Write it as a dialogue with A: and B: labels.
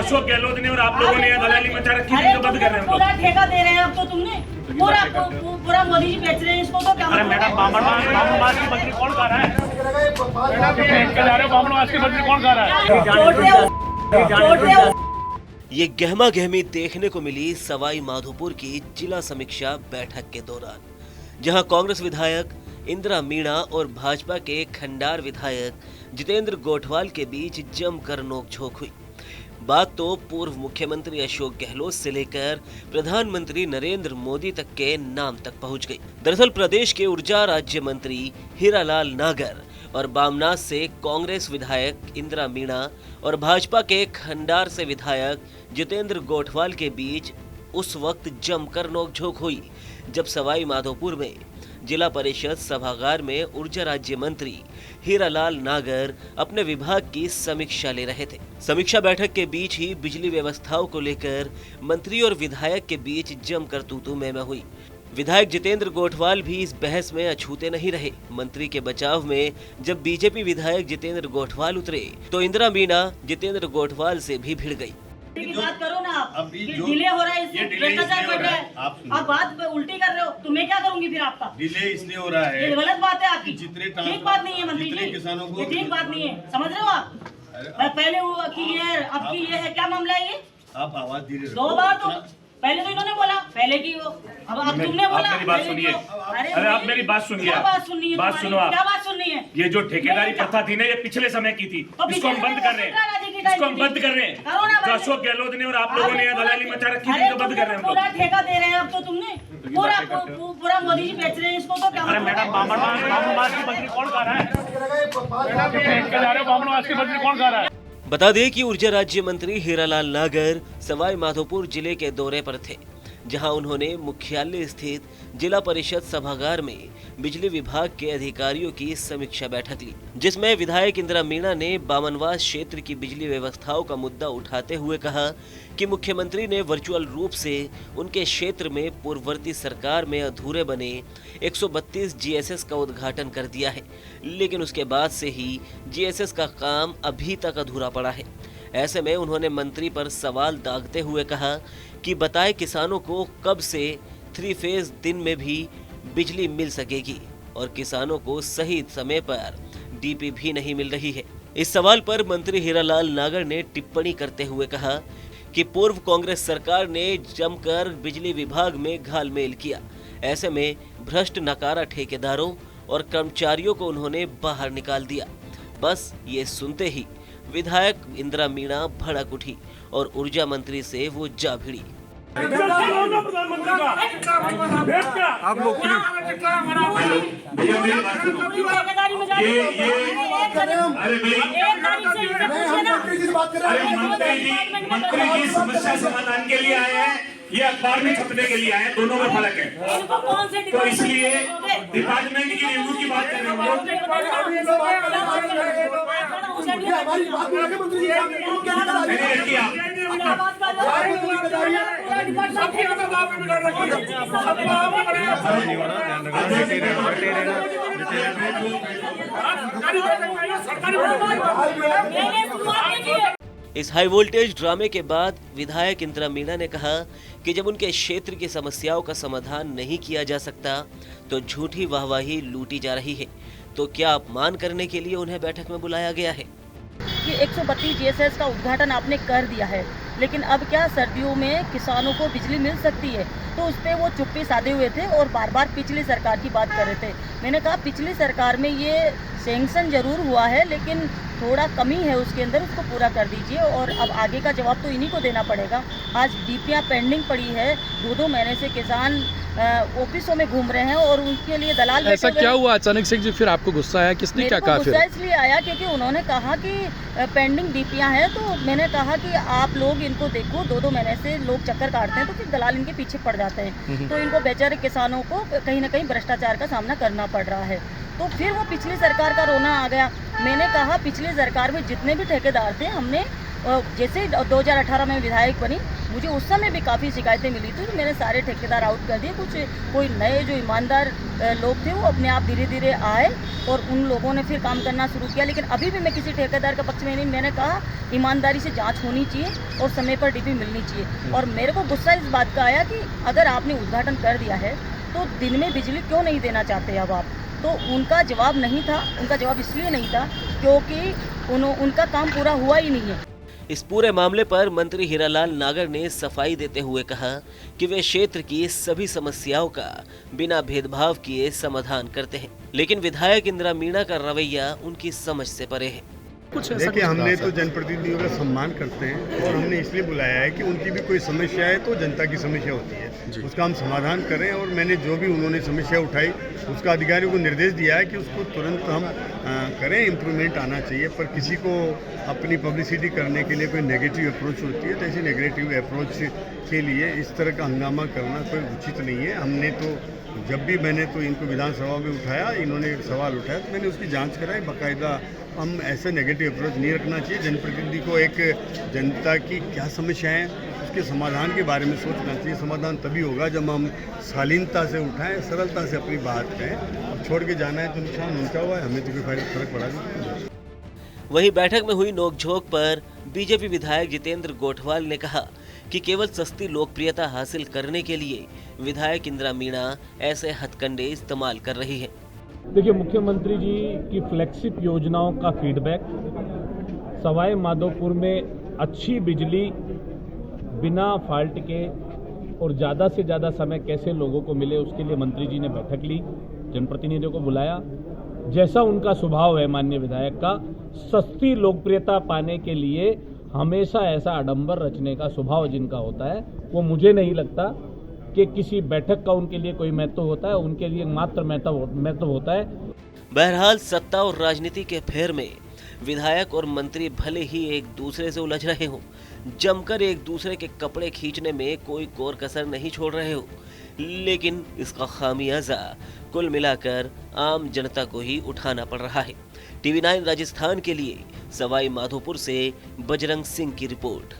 A: अशोक गहलोत ने और आप लोगों ने दलाली मचा रखी थी, तो बंद कर रहे हैं।
B: पूरा ठेका दे रहे हैं अब तो तुमने, पूरा मोदी जी बेच रहे हैं इसको, तो क्या?
A: अरे मैडम, बामनवास की बकरी कौन खा रहा है? बामनवास की बकरी कौन खा रहा है?
C: ये गहमा गहमी देखने को मिली सवाई माधोपुर की जिला समीक्षा बैठक के दौरान, जहां कांग्रेस विधायक इंदिरा मीणा और भाजपा के खंडार विधायक जितेंद्र गोठवाल के बीच जमकर नोकझोंक हुई। बात तो पूर्व मुख्यमंत्री अशोक गहलोत से लेकर प्रधानमंत्री नरेंद्र मोदी तक के नाम तक पहुंच गई। दरअसल प्रदेश के ऊर्जा राज्य मंत्री हीरालाल नागर और बामनास से कांग्रेस विधायक इंदिरा मीणा और भाजपा के खंडार से विधायक जितेंद्र गोठवाल के बीच उस वक्त जमकर नोकझोंक हुई जब सवाई माधोपुर में जिला परिषद सभागार में ऊर्जा राज्य मंत्री हीरालाल नागर अपने विभाग की समीक्षा ले रहे थे। समीक्षा बैठक के बीच ही बिजली व्यवस्थाओं को लेकर मंत्री और विधायक के बीच जमकर तू-तू मैं हुई। विधायक जितेंद्र गोठवाल भी इस बहस में अछूते नहीं रहे। मंत्री के बचाव में जब बीजेपी विधायक जितेंद्र गोठवाल उतरे तो इंदिरा मीणा जितेंद्र गोठवाल से भी भिड़ गई।
B: बात करो ना आप, डिले हो रहा है, भ्रष्टाचार बढ़ रहा है, आप बात उल्टी कर रहे हो, तो मैं क्या करूंगी फिर? आपका
D: डिले इसलिए हो रहा है,
B: ये गलत बात है आपकी,
D: जितने
B: ठीक बात नहीं है मंत्री जी,
D: किसानों को
B: ये ठीक बात नहीं है, समझ रहे हो आप? पहले वो की ये है, अब की ये है, क्या मामला है ये?
D: आप आवाज धीरे
B: दो बार तो पहले तो इन्होंने बोला, पहले की वो, अब तुमने बोला।
A: मेरी बात सुनिए, अरे आप मेरी बात सुनिए,
B: बात सुननी है,
A: बात सुनो आप।
B: क्या बात सुननी है?
A: ये जो ठेकेदारी प्रथा थी ना, ये पिछले समय की थी, इसको हम बंद कर रहे हैं, इसको हम बंद कर रहे हैं। जो अशोक गहलोत ने और आप लोगों ने दलाली मचा रखी थी, तो बंद कर रहे हैं।
B: पूरा ठेका दे रहे हैं अब तो तुमने, पूरा मोदी जी बेच रहे हैं इसको, तो क्या?
A: अरे मैडम, बामनवास की बकरी कौन खा रहा है? बामनवास की बकरी कौन खा रहा है?
C: बता दें कि ऊर्जा राज्य मंत्री हीरालाल नागर सवाई माधोपुर जिले के दौरे पर थे, जहां उन्होंने मुख्यालय स्थित जिला परिषद सभागार में बिजली विभाग के अधिकारियों की समीक्षा बैठक ली, जिसमें विधायक इंदिरा मीणा ने बामनवास क्षेत्र की बिजली व्यवस्थाओं का मुद्दा उठाते हुए कहा कि मुख्यमंत्री ने वर्चुअल रूप से उनके क्षेत्र में पूर्ववर्ती सरकार में अधूरे बने 132 जीएसएस का उद्घाटन कर दिया है, लेकिन उसके बाद से ही जीएसएस का काम अभी तक अधूरा पड़ा है। ऐसे में उन्होंने मंत्री पर सवाल दागते हुए कहा कि बताए किसानों को कब से 3 फेज दिन में भी बिजली मिल सकेगी और किसानों को सही समय पर डीपी भी नहीं मिल रही है। इस सवाल पर मंत्री हीरालाल नागर ने टिप्पणी करते हुए कहा कि पूर्व कांग्रेस सरकार ने जमकर बिजली विभाग में घालमेल किया। ऐसे में भ्रष्ट नकारा ठेकेदारों और कर्मचारियों को उन्होंने बाहर निकाल दिया। बस ये सुनते ही विधायक इंदिरा मीणा भड़क उठी और ऊर्जा मंत्री से वो जा भिड़ी।
D: आप लोग
A: मंत्री जी समस्या समाधान के लिए आए हैं, ये अखबार में छपने के लिए आए हैं, दोनों में फर्क है। तो इसलिए डिपार्टमेंट की रिव्यू की बात कर रहे हो।
C: इस हाई वोल्टेज ड्रामे के बाद विधायक इंदिरा मीणा ने कहा कि जब उनके क्षेत्र की समस्याओं का समाधान नहीं किया जा सकता तो झूठी वाहवाही लूटी जा रही है। तो क्या अपमान करने के लिए उन्हें बैठक में बुलाया गया है?
E: कि 132 जीएसएस का उद्घाटन आपने कर दिया है, लेकिन अब क्या सर्दियों में किसानों को बिजली मिल सकती है? तो उस पर वो चुप्पी साधे हुए थे और बार बार पिछली सरकार की बात कर रहे थे। मैंने कहा पिछली सरकार में ये सैंक्शन जरूर हुआ है, लेकिन थोड़ा कमी है उसके अंदर, उसको पूरा कर दीजिए और अब आगे का जवाब तो इन्हीं को देना पड़ेगा। आज डीपीआं पेंडिंग पड़ी है, 2-2 महीने से किसान ऑफिसों में घूम रहे हैं और उनके लिए दलाल।
F: ऐसा क्या हुआ अचानक से जी फिर आपको गुस्सा आया? किसने क्या कहा?
E: गुस्सा इसलिए आया क्योंकि उन्होंने कहा कि पेंडिंग डीपीआं हैं, तो मैंने कहा कि आप लोग इनको देखो, 2-2 महीने से लोग चक्कर काटते हैं तो फिर दलाल इनके पीछे पड़ जाते हैं, तो इनको बेचारे किसानों को कहीं ना कहीं भ्रष्टाचार का सामना करना पड़ रहा है। तो फिर वो पिछली सरकार का रोना आ गया। मैंने कहा पिछली सरकार में जितने भी ठेकेदार थे, हमने जैसे 2018 में विधायक बनी, मुझे उस समय भी काफ़ी शिकायतें मिली थी, तो मैंने सारे ठेकेदार आउट कर दिए। कुछ कोई नए जो ईमानदार लोग थे वो अपने आप धीरे धीरे आए और उन लोगों ने फिर काम करना शुरू किया। लेकिन अभी भी मैं किसी ठेकेदार का पक्ष में नहीं, मैंने कहा ईमानदारी से जांच होनी चाहिए और समय पर डीपी मिलनी चाहिए। और मेरे को गुस्सा इस बात का आया कि अगर आपने उद्घाटन कर दिया है तो दिन में बिजली क्यों नहीं देना चाहते अब आप? तो उनका जवाब नहीं था, उनका जवाब इसलिए नहीं था क्योंकि उनका काम पूरा हुआ ही नहीं है।
C: इस पूरे मामले पर मंत्री हीरालाल नागर ने सफाई देते हुए कहा कि वे क्षेत्र की सभी समस्याओं का बिना भेदभाव किए समाधान करते हैं, लेकिन विधायक इंदिरा मीणा का रवैया उनकी समझ से परे है।
G: देखिए, हमने तो जनप्रतिनिधियों का सम्मान करते हैं और हमने इसलिए बुलाया है कि उनकी भी कोई समस्या है तो जनता की समस्या होती है, उसका हम समाधान करें। और मैंने जो भी उन्होंने समस्या उठाई उसका अधिकारियों को निर्देश दिया है कि उसको तुरंत हम करें, इम्प्रूवमेंट आना चाहिए। पर किसी को अपनी पब्लिसिटी करने के लिए कोई नेगेटिव अप्रोच होती है, तो ऐसी नेगेटिव अप्रोच के लिए इस तरह का हंगामा करना कोई उचित नहीं है। हमने तो जब भी मैंने तो इनको विधानसभा में उठाया, इन्होंने सवाल उठाया तो मैंने उसकी जांच कराई बाकायदा। हम ऐसे नेगेटिव अप्रोच नहीं रखना चाहिए। जनप्रतिनिधि को एक जनता की क्या समस्या है उसके समाधान के बारे में सोचना चाहिए। समाधान तभी होगा जब हम शालीनता से उठाएं, सरलता से अपनी बात कहें। अब छोड़ के जाना है तो नुकसान उनका हुआ है, हमें तो कोई फर्क पड़ा नहीं।
C: वहीं बैठक में हुई नोकझोंक पर बीजेपी विधायक जितेंद्र गोठवाल ने कहा कि केवल सस्ती लोकप्रियता हासिल करने के लिए विधायक इंदिरा मीणा ऐसे हथकंडे इस्तेमाल कर रही है।
H: देखिए, मुख्यमंत्री जी की फ्लैगशिप योजनाओं का फीडबैक, सवाई माधोपुर में अच्छी बिजली बिना फॉल्ट के और ज़्यादा से ज़्यादा समय कैसे लोगों को मिले, उसके लिए मंत्री जी ने बैठक ली, जनप्रतिनिधियों को बुलाया। जैसा उनका स्वभाव है माननीय विधायक का, सस्ती लोकप्रियता पाने के लिए हमेशा ऐसा आडंबर रचने का स्वभाव जिनका होता है, वो मुझे नहीं लगता कि किसी बैठक का उनके लिए कोई महत्व होता है। उनके लिए मात्र महत्व होता है।
C: बहरहाल सत्ता और राजनीति के फेर में विधायक और मंत्री भले ही एक दूसरे से उलझ रहे हो, जमकर एक दूसरे के कपड़े खींचने में कोई कोर कसर नहीं छोड़ रहे हो, लेकिन इसका खामियाजा कुल मिलाकर आम जनता को ही उठाना पड़ रहा है। TV9 राजस्थान के लिए सवाई माधोपुर से बजरंग सिंह की रिपोर्ट।